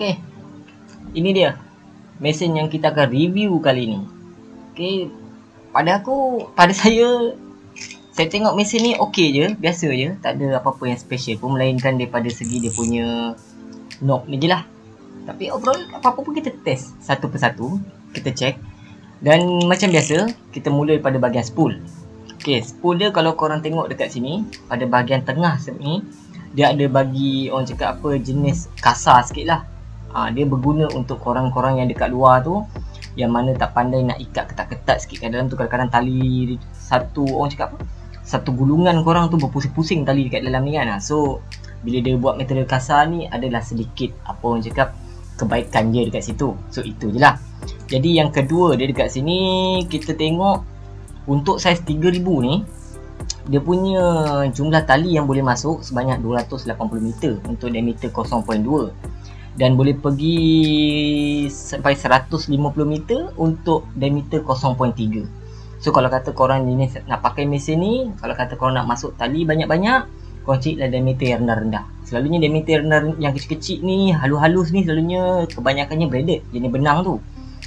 Okey, ini dia mesin yang kita akan review kali ni. Okey, pada saya tengok mesin ni okey je, biasa je, tak ada apa-apa yang special pun melainkan daripada segi dia punya knob ni je lah. Tapi overall apa-apa pun kita test satu persatu, kita check. Dan macam biasa, kita mula daripada bahagian spool. Okey, spool dia kalau korang tengok dekat sini, pada bahagian tengah ni, dia ada bagi orang cakap apa, jenis kasar sikit lah. Dia berguna untuk korang-korang yang dekat luar tu, yang mana tak pandai nak ikat ketat-ketat sikit kat dalam tu. Kadang-kadang tali satu gulungan korang tu berpusing-pusing tali dekat dalam ni kan. So bila dia buat material kasar ni, adalah sedikit apa orang cakap, kebaikan je dekat situ. So itu je lah. Jadi yang kedua dia dekat sini, kita tengok untuk saiz 3000 ni, dia punya jumlah tali yang boleh masuk sebanyak 280 meter untuk diameter 0.2, dan boleh pergi sampai 150 meter untuk diameter 0.3. So kalau kata korang ni nak pakai mesin ni, kalau kata korang nak masuk tali banyak-banyak, korang carilah diameter yang rendah-rendah. Selalunya diameter rendah yang kecil-kecil ni, halus-halus ni, selalunya kebanyakannya braided, jenis benang tu.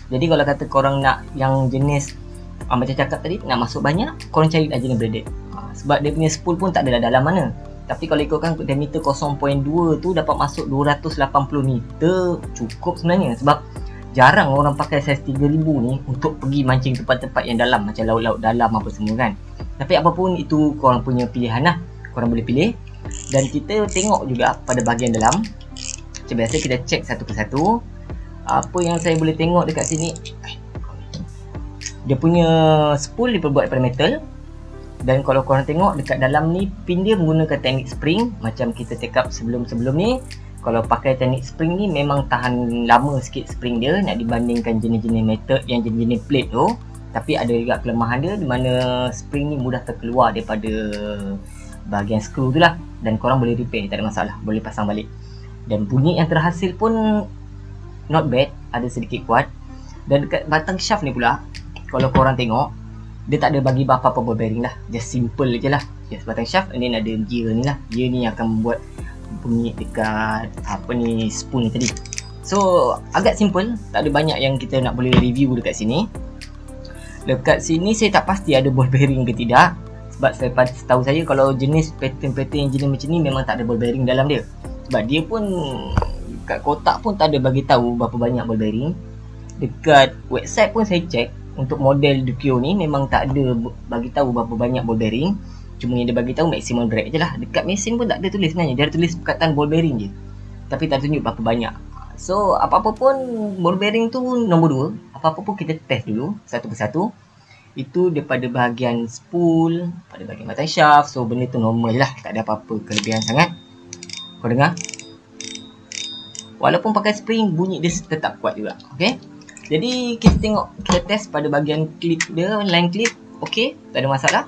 Jadi kalau kata korang nak yang jenis macam cakap tadi, nak masuk banyak, korang carilah jenis braided. Sebab dia punya spool pun tak adalah dalam mana. Tapi kalau ikutkan diameter 0.2 tu dapat masuk 280 meter, cukup sebenarnya. Sebab jarang orang pakai saiz 3000 ni untuk pergi mancing tempat-tempat yang dalam, macam laut-laut dalam apa semua kan. Tapi apapun itu korang punya pilihan lah, korang boleh pilih. Dan kita tengok juga pada bahagian dalam. Macam biasa kita check satu persatu. Apa yang saya boleh tengok dekat sini, dia punya spool diperbuat daripada metal. Dan kalau korang tengok dekat dalam ni, pin dia menggunakan teknik spring. Macam kita cakap sebelum-sebelum ni, kalau pakai teknik spring ni memang tahan lama sikit spring dia, nak dibandingkan jenis-jenis metal yang jenis-jenis plate tu. Tapi ada juga kelemahan dia, di mana spring ni mudah terkeluar daripada bahagian skru tu lah. Dan korang boleh repair, tak ada masalah, boleh pasang balik. Dan bunyi yang terhasil pun not bad, ada sedikit kuat. Dan dekat batang shaft ni pula, kalau korang tengok, dia tak ada bagi apa-apa ball bearing lah, just simple je lah. Just batang shaft, and then ada gear ni lah. Gear ni akan membuat bunyi dekat spool ni tadi. So agak simple, tak ada banyak yang kita nak boleh review dekat sini. Dekat sini saya tak pasti ada ball bearing ke tidak, sebab setahu saya kalau jenis pattern-pattern engineer macam ni memang tak ada ball bearing dalam dia. Sebab dia pun kat kotak pun tak ada bagi tahu berapa banyak ball bearing. Dekat website pun saya check, untuk model Duccio ni memang tak ada bagi tahu berapa banyak ball bearing. Cuma yang dia bagi tahu maximum drag je lah. Dekat mesin pun tak ada tulis sebenarnya, dia ada tulis perkataan ball bearing je, tapi tak tunjuk berapa banyak. So apa-apa pun ball bearing tu nombor 2, apa-apa pun kita test dulu satu persatu. Itu daripada bahagian spool, pada bahagian batang shaft. So benda tu normal lah, tak ada apa-apa kelebihan sangat. Kau dengar, walaupun pakai spring, bunyi dia tetap kuat juga. Okay, jadi kita test pada bahagian clip dia, line clip. Okay, tak ada masalah.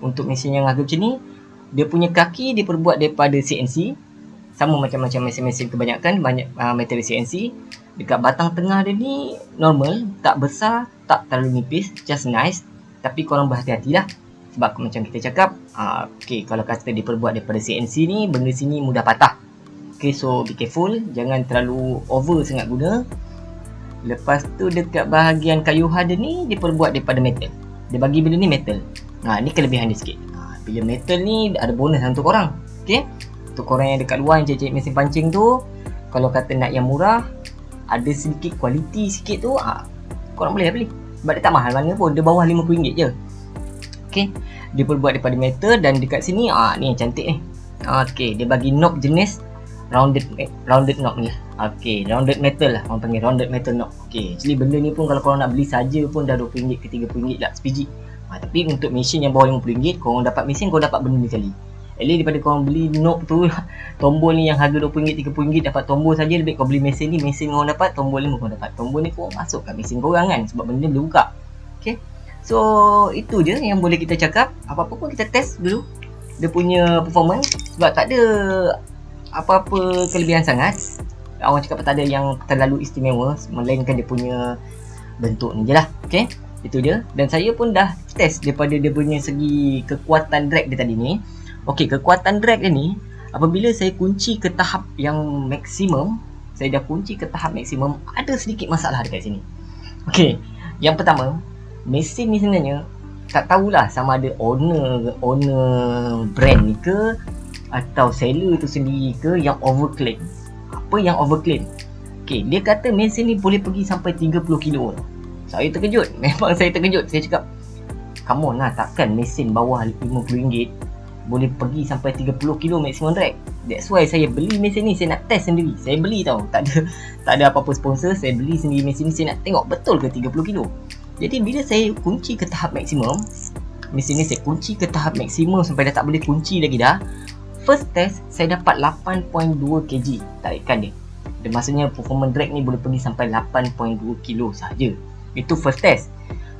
Untuk mesin yang harga macam ni, dia punya kaki diperbuat daripada CNC, sama macam-macam mesin-mesin kebanyakan, banyak material CNC. Dekat batang tengah dia ni normal, tak besar, tak terlalu nipis, just nice. Tapi korang berhati-hatilah, sebab macam kita cakap, okay, kalau kata diperbuat daripada CNC ni, benda sini mudah patah. Okay, so be careful, jangan terlalu over sangat guna. Lepas tu dekat bahagian kayuhan dia ni, diperbuat daripada metal. Dia bagi benda ni metal. Ni kelebihan dia sikit. Bila metal ni ada bonus untuk korang. Okay, untuk korang yang dekat luar yang cari mesin pancing tu, kalau kata nak yang murah, ada sedikit kualiti sikit tu, korang boleh beli. Sebab dia tak mahal mana pun, dia bawah RM50 je. Okay, dia perbuat daripada metal. Dan dekat sini, ni yang cantik ni. Okay, dia bagi knob jenis rounded knob ni lah. Okay, rounded metal lah, orang panggil rounded metal knob. Okay, actually benda ni pun kalau korang nak beli saja pun dah RM20 ke RM30 lah sebiji. Tapi untuk mesin yang bawah RM50, korang dapat mesin, korang dapat benda ni sekali. At least daripada korang beli knob tu, tombol ni yang harga RM20, RM30, dapat tombol saja. Lebih kau beli mesin ni, mesin korang dapat, tombol ni korang dapat. Tombol ni korang masuk kat mesin korang kan, sebab benda ni boleh buka. Okay, so itu je yang boleh kita cakap. Apa-apa pun kita test dulu dia punya performance, sebab tak ada apa-apa kelebihan sangat. Orang cakap tak ada yang terlalu istimewa, melainkan dia punya bentuk ni je lah. Okay, itu je. Dan saya pun dah test daripada dia punya segi kekuatan drag dia tadi ni. Okay, kekuatan drag dia ni, apabila saya kunci ke tahap yang maksimum, saya dah kunci ke tahap maksimum, ada sedikit masalah dekat sini. Okey, yang pertama, mesin ni sebenarnya tak tahulah sama ada owner brand ni ke atau seller tu sendiri ke yang overclaim. Apa yang overclaim? Okey, dia kata mesin ni boleh pergi sampai 30 kilo. Saya terkejut, memang saya terkejut. Saya cakap, come on lah, takkan mesin bawah RM50 boleh pergi sampai 30 kilo maximum drag. That's why saya beli mesin ni, saya nak test sendiri. Saya beli tau, tak ada apa-apa sponsor, saya beli sendiri mesin ni, saya nak tengok betul ke 30 kilo. Jadi bila saya kunci ke tahap maksimum, mesin ni saya kunci ke tahap maksimum sampai dah tak boleh kunci lagi dah. First test saya dapat 8.2 kg tarikan dia. Dan maksudnya performance drag ni boleh pergi sampai 8.2 kilo saja. Itu first test.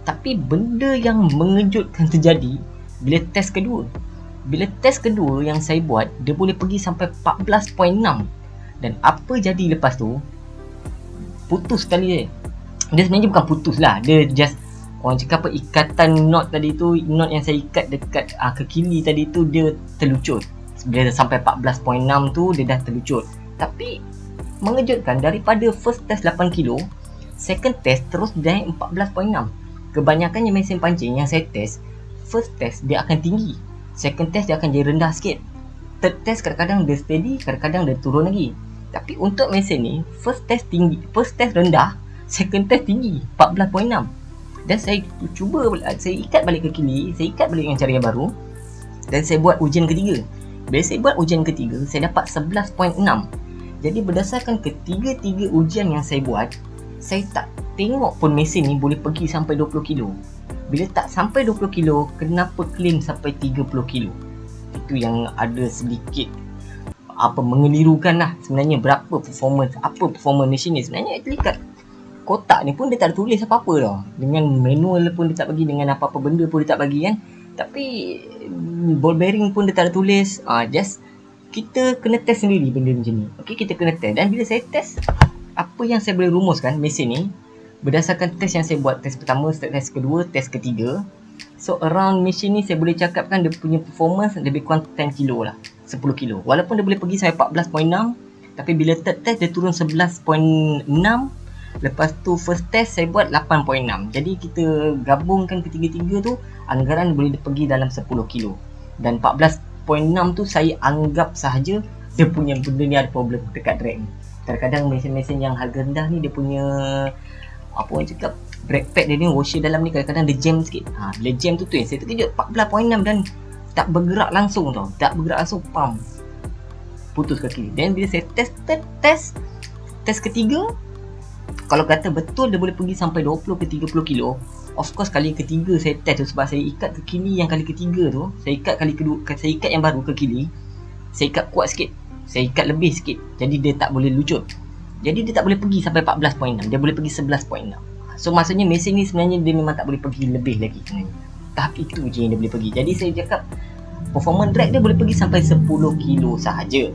Tapi benda yang mengejutkan terjadi bila test kedua. Bila test kedua yang saya buat, dia boleh pergi sampai 14.6. Dan apa jadi lepas tu? Putus sekali dia. Dia sebenarnya bukan putus lah. Dia just, orang cakap apa, ikatan knot tadi tu, knot yang saya ikat dekat ke kili tadi tu, dia terlucut. Bila sampai 14.6 tu, dia dah terlucut. Tapi mengejutkan, daripada first test 8 kilo, second test terus naik 14.6. Kebanyakannya mesin pancing yang saya test, first test dia akan tinggi, second test dia akan jadi rendah sikit, third test kadang-kadang dia steady, kadang-kadang dia turun lagi. Tapi untuk mesin ni, first test tinggi, first test rendah, second test tinggi, 14.6. Dan saya cuba, saya ikat balik ke kili, saya ikat balik dengan cara yang baru, dan saya buat ujian ketiga. Bila saya buat ujian ketiga, saya dapat 11.6. Jadi berdasarkan ketiga-tiga ujian yang saya buat, saya tak tengok pun mesin ni boleh pergi sampai 20 kilo. Bila tak sampai 20 kilo, kenapa claim sampai 30 kilo? Itu yang ada sedikit mengelirukan lah. Sebenarnya berapa performance, apa performance mesin ni. Sebenarnya actually kat kotak ni pun dia tak ada tulis apa-apa tau. Dengan manual pun dia tak bagi, dengan apa-apa benda pun dia tak bagi kan. Tapi ball bearing pun dia tak ada tulis. Just kita kena test sendiri benda macam ni. Okay, kita kena test. Dan bila saya test, apa yang saya boleh rumuskan mesin ni berdasarkan test yang saya buat, test pertama, test kedua, test ketiga. So around mesin ni saya boleh cakapkan dia punya performance lebih kurang 10 kilo lah, 10 kilo. Walaupun dia boleh pergi sampai 14.6, tapi bila third test dia turun 11.6. Lepas tu first test saya buat 8.6. Jadi kita gabungkan ketiga-tiga tu, anggaran boleh pergi dalam 10 kilo. Dan 14.6 tu saya anggap sahaja dia punya benda ni ada problem dekat drag ni. Kadang-kadang mesin-mesin yang harga rendah ni dia punya apa orang cakap, brake pad dia ni, washer dalam ni kadang-kadang dia jam sikit. Bila jam tu yang saya terkejut, 14.6 dan tak bergerak langsung tau. Tak bergerak langsung, pam, putus kaki. Dan bila saya test ketiga, kalau kata betul dia boleh pergi sampai 20 ke 30 kilo. Of course kali ketiga saya test tu, sebab saya ikat ke kili yang kali ketiga tu, saya ikat kali kedua, saya ikat yang baru ke kili, saya ikat kuat sikit, saya ikat lebih sikit, jadi dia tak boleh lucut. Jadi dia tak boleh pergi sampai 14.6, dia boleh pergi 11.6. So maksudnya mesin ni sebenarnya dia memang tak boleh pergi lebih lagi sebenarnya. Tahap itu je yang dia boleh pergi. Jadi saya cakap performance drag dia boleh pergi sampai 10 kilo sahaja.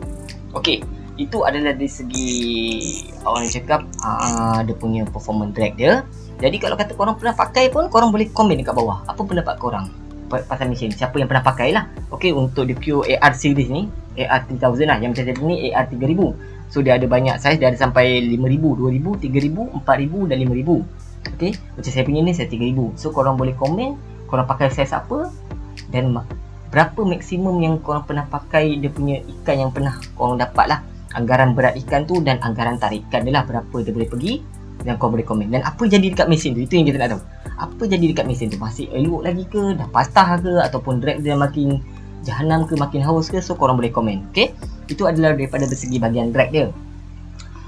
Okey, itu adalah dari segi orang cakap dia punya performance drag dia. Jadi kalau kata korang pernah pakai pun, korang boleh komen dekat bawah apa pendapat korang pasal mesin, siapa yang pernah pakai lah. Okey, untuk the pure AR series ni, AR 3000 lah, yang macam tadi ni AR 3000. So dia ada banyak saiz, dia ada sampai 5000, 2000, 3000, 4000 dan 5000. Okey, macam saya punya ni saya 3000. So korang boleh komen korang pakai saiz apa dan berapa maksimum yang korang pernah pakai, dia punya ikan yang pernah korang dapat lah, anggaran berat ikan tu dan anggaran tarikan dia lah, berapa dia boleh pergi. Dan korang boleh komen. Dan apa jadi dekat mesin tu, itu yang kita nak tahu. Apa jadi dekat mesin tu, masih elok lagi ke, dah patah ke, ataupun drag dia makin jahanam ke, makin haus ke. So korang boleh komen. Okay, itu adalah daripada bersegi bahagian drag dia.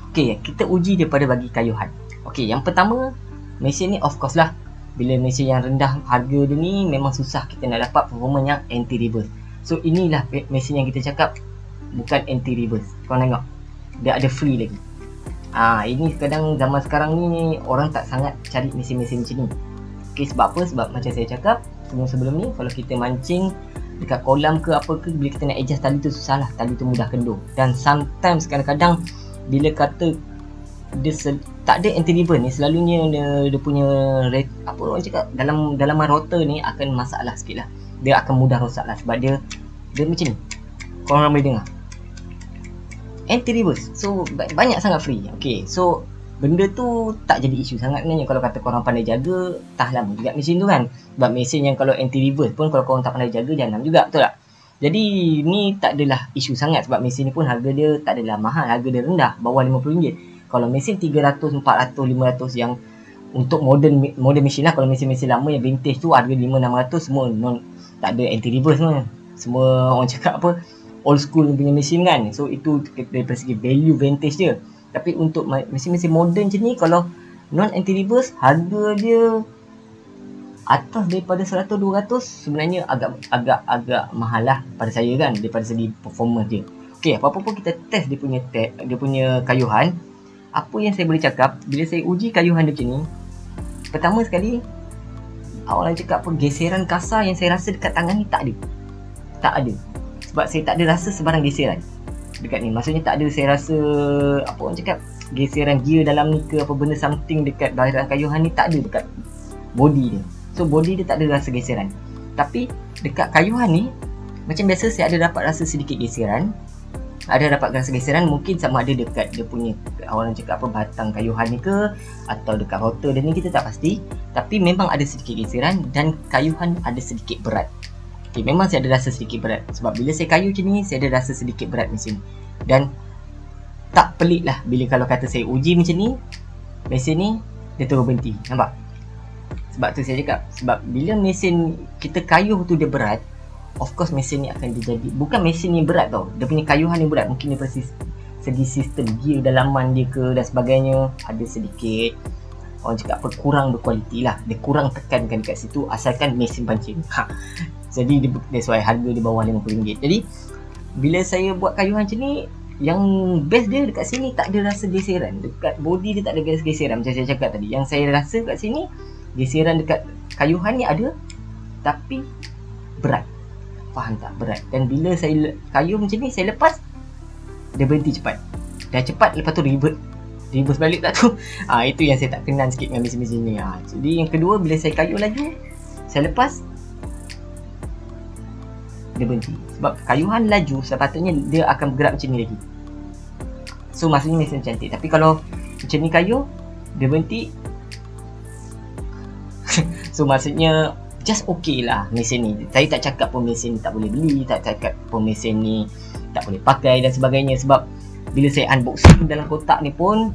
Okay, kita uji daripada bagi kayuhan. Okay, yang pertama, mesin ni of course lah, bila mesin yang rendah harga dia ni, memang susah kita nak dapat performance yang anti-reverse. So inilah mesin yang kita cakap bukan anti-reverse. Korang tengok, dia ada free lagi. Ini kadang zaman sekarang ni orang tak sangat cari mesin-mesin macam ni. Okay, sebab apa? Sebab macam saya cakap sebelum ni, kalau kita mancing dekat kolam ke apa ke, bila kita nak adjust tali tu susah lah, tali tu mudah kendor. Dan sometimes kadang-kadang bila kata dia tak ada anti-reverse ni, selalunya dia punya apa orang cakap, dalaman rotor ni akan masalah sikit lah. Dia akan mudah rosak lah, sebab dia macam ni. Korang boleh dengar, anti-reverse. So banyak sangat free. Okay, so benda tu tak jadi isu sangat sebenarnya kalau kata korang pandai jaga, tahan lama juga mesin tu kan. Sebab mesin yang kalau anti-reverse pun kalau korang tak pandai jaga, jangan juga, betul tak? Jadi ni tak adalah isu sangat sebab mesin ni pun harga dia tak adalah mahal, harga dia rendah, bawah RM50. Kalau mesin 300, 400, 500 yang untuk modern mesin lah, kalau mesin-mesin lama yang vintage tu harga 500-600 semua tak ada anti-reverse semua orang cakap apa, old school punya mesin kan. So itu dari segi value vintage dia. Tapi untuk mesin-mesin moden macam ni, kalau non anti-reverse harga dia atas daripada 100-200 sebenarnya agak mahal lah pada saya kan, daripada segi performance dia. Okay, apa-apa pun kita test dia punya kayuhan. Apa yang saya boleh cakap bila saya uji kayuhan dia macam ni, pertama sekali orang cakap apa, geseran kasar yang saya rasa dekat tangan ni tak ada. Sebab saya tak ada rasa sebarang geseran dekat ni. Maksudnya tak ada saya rasa apa orang cakap, geseran gear dalam ni ke apa benda something dekat barang kayuhan ni, tak ada dekat body dia. So body dia tak ada rasa geseran. Tapi dekat kayuhan ni macam biasa saya ada dapat rasa sedikit geseran. Ada dapat rasa geseran mungkin sama ada dekat dia punya orang cakap apa, batang kayuhan ni ke atau dekat rotor dia ni, kita tak pasti. Tapi memang ada sedikit geseran dan kayuhan ada sedikit berat. Okay, memang saya ada rasa sedikit berat sebab bila saya kayu macam ni saya ada rasa sedikit berat mesin. Dan tak pelik lah bila kalau kata saya uji macam ni, mesin ni dia terus berhenti. Nampak? Sebab tu saya cakap, sebab bila mesin kita kayuh tu dia berat, of course mesin ni akan jadi, bukan mesin ni berat tau, dia punya kayuhan ni berat. Mungkin daripada segi sistem gear dalaman dia ke dan sebagainya ada sedikit orang cakap apa, kurang berkualiti lah. Dia kurang tekankan dekat situ asalkan mesin pancing. Jadi that's why harga di bawah RM50. Jadi bila saya buat kayuhan macam ni, yang best dia dekat sini tak ada rasa geseran. Dekat body dia tak ada rasa geseran macam saya cakap tadi. Yang saya rasa kat sini geseran dekat kayuhan ni ada, tapi berat. Faham tak? Berat. Dan bila saya kayuh macam ni, saya lepas, dia berhenti cepat. Dah cepat, lepas tu reverse balik tak tu. Itu yang saya tak kenal sikit dengan mesin-mesin ni. Jadi yang kedua, bila saya kayuh laju, saya lepas, dia berhenti. Sebab kayuhan laju, sepatutnya dia akan bergerak macam ni lagi. So maksudnya mesin cantik. Tapi kalau macam ni kayuh, dia berhenti. So maksudnya just okay lah mesin ni. Saya tak cakap pun mesin ni tak boleh beli, tak cakap pun mesin ni tak boleh pakai dan sebagainya. Sebab bila saya unboxing dalam kotak ni pun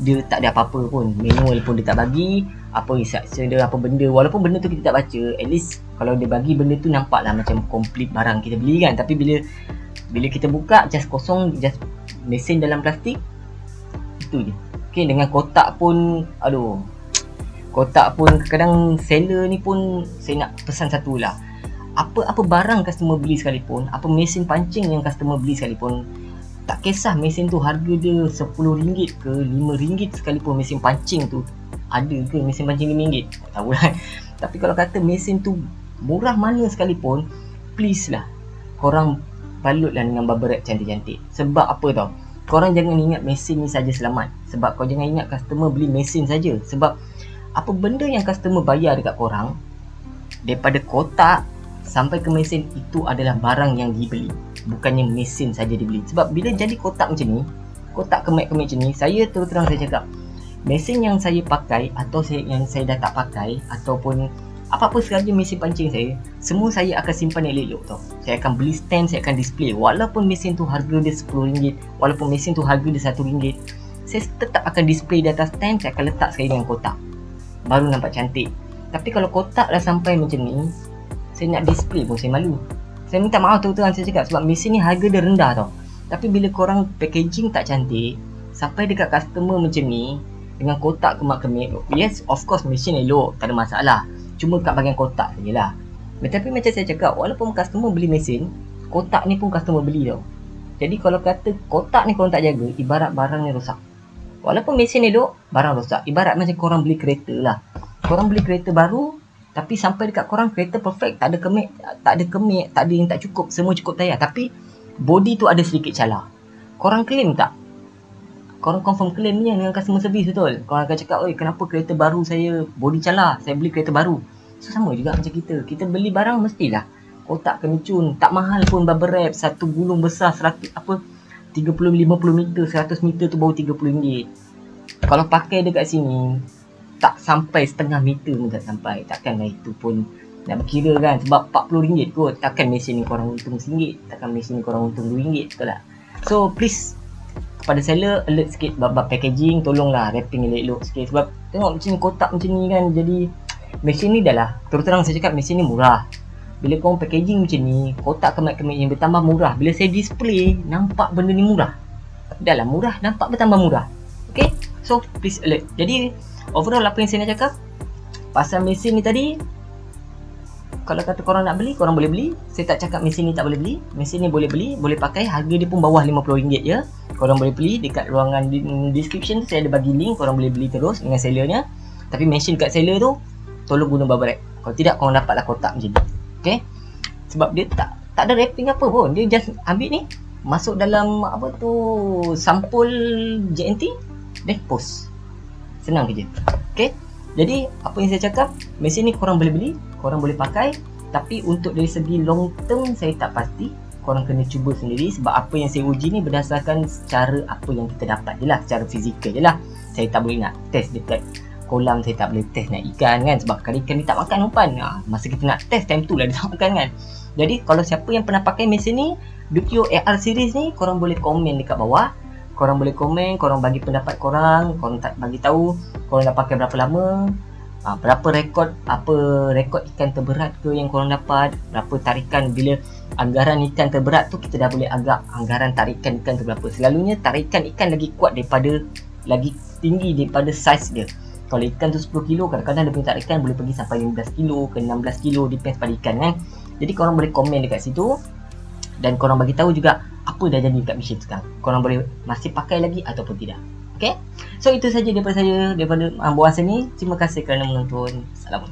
dia tak ada apa-apa pun, manual pun dia tak bagi, apa instruction dia, apa benda. Walaupun benda tu kita tak baca, at least kalau dia bagi benda tu nampak lah macam complete barang kita beli kan. Tapi bila kita buka just kosong, just mesin dalam plastik, itu je. Okay, dengan kotak pun kotak pun kadang seller ni pun saya nak pesan satu lah, apa barang customer beli sekalipun, apa mesin pancing yang customer beli sekalipun, tak kisah mesin tu harga dia RM10 ke RM5 sekalipun, mesin pancing tu ada ke mesin pancing RM5? Tak tahu lah. Tapi kalau kata mesin tu murah mana sekalipun, please lah korang balutlah dengan bubble wrap cantik-cantik. Sebab apa tau, korang jangan ingat mesin ni saja selamat. Sebab kau jangan ingat customer beli mesin saja. Sebab apa benda yang customer bayar dekat korang, daripada kotak sampai ke mesin, itu adalah barang yang dibeli, bukannya mesin saja dibeli. Sebab bila jadi kotak macam ni, kotak kemek-kemek macam ni, saya terus terang saya cakap, mesin yang saya pakai atau yang saya dah tak pakai, ataupun apa-apa sahaja mesin pancing saya, semua saya akan simpan elok-elok tau. Saya akan beli stand, saya akan display. Walaupun mesin tu harga dia RM10, walaupun mesin tu harga dia RM1, saya tetap akan display di atas stand. Saya akan letak sekali dengan kotak, baru nampak cantik. Tapi kalau kotak dah sampai macam ni, saya nak display pun saya malu. Saya minta maaf terus-terang saya cakap, sebab mesin ni harga dia rendah tau. Tapi bila korang packaging tak cantik, sampai dekat customer macam ni, dengan kotak kemak-kemik, yes of course mesin elok, tak ada masalah, cuma kat bahagian kotak sajalah. Tapi macam saya cakap, walaupun customer beli mesin, kotak ni pun customer beli tau. Jadi kalau kata kotak ni korang tak jaga, ibarat barang ni rosak. Walaupun mesin elok, barang rosak. Ibarat macam korang beli kereta lah. Korang beli kereta baru, tapi sampai dekat korang kereta perfect, tak ada kemik, tak ada yang tak cukup, semua cukup tayar. Tapi body tu ada sedikit calar. Korang claim tak? Korang confirm claim ni dengan customer service, betul? Korang akan cakap, oi kenapa kereta baru saya body calar, saya beli kereta baru. So sama juga macam kita beli barang mestilah kotak kena cun, tak mahal pun bubble wrap, satu gulung besar 100 apa 30-50 meter, 100 meter tu baru RM30. Kalau pakai dekat sini, tak sampai setengah meter pun tak sampai. Takkanlah itu pun nak berkira kan, sebab RM40 kot. Takkan mesin ni korang untung RM1, takkan mesin ni korang untung RM2, betul tak? So please, kepada seller, alert sikit bab packaging. Tolonglah wrapping elok-elok sikit. Sebab tengok macam kotak macam ni kan, jadi mesin ni dah lah, terus terang saya cakap, mesin ni murah. Bila korang packaging macam ni, kotak kemat-kemat yang bertambah murah. Bila saya display, nampak benda ni murah. Dah lah murah, nampak bertambah murah. Okay, so please alert. Jadi overall apa yang saya nak cakap pasal mesin ni tadi, kalau kata korang nak beli, korang boleh beli. Saya tak cakap mesin ni tak boleh beli. Mesin ni boleh beli, boleh pakai. Harga dia pun bawah RM50 je. Korang boleh beli dekat ruangan description tu, saya ada bagi link. Korang boleh beli terus dengan sellernya. Tapi mention kat seller tu, tolong guna bubble wrap. Kalau tidak, korang dapatlah kotak macam ni. Okay, sebab dia tak ada wrapping apa pun. Dia just ambil ni, masuk dalam apa tu, sampul JNT, then post. Senang kerja. Okay, jadi apa yang saya cakap, mesin ni korang boleh beli, korang boleh pakai. Tapi untuk dari segi long term, saya tak pasti. Korang kena cuba sendiri. Sebab apa yang saya uji ni berdasarkan secara apa yang kita dapat je lah, secara fizikal je lah. Saya tak boleh nak test dekat kolam, saya tak boleh test nak ikan kan, sebab kan ikan ni tak makan umpan. Masa kita nak test, time tu lah dia tak makan kan. Jadi kalau siapa yang pernah pakai mesin ni, Ductio AR series ni, korang boleh komen dekat bawah. Korang boleh komen, korang bagi pendapat korang tak bagi tahu korang dah pakai berapa lama, berapa rekod, apa rekod ikan terberat ke yang korang dapat, berapa tarikan. Bila anggaran ikan terberat tu, kita dah boleh agak anggaran tarikan ikan tu berapa. Selalunya tarikan ikan lagi kuat daripada, lagi tinggi daripada saiz dia. Kalau ikan tu 10 kilo, kadang-kadang dia punya tarikan boleh pergi sampai 15 kilo ke 16 kilo, depends pada ikan kan. Jadi korang boleh komen dekat situ, dan korang bagi tahu juga apa dah jadi dekat mesin sekarang. Korang boleh masih pakai lagi ataupun tidak. Okay, so itu saja daripada saya, daripada buat saya ni. Terima kasih kerana menonton. Salam.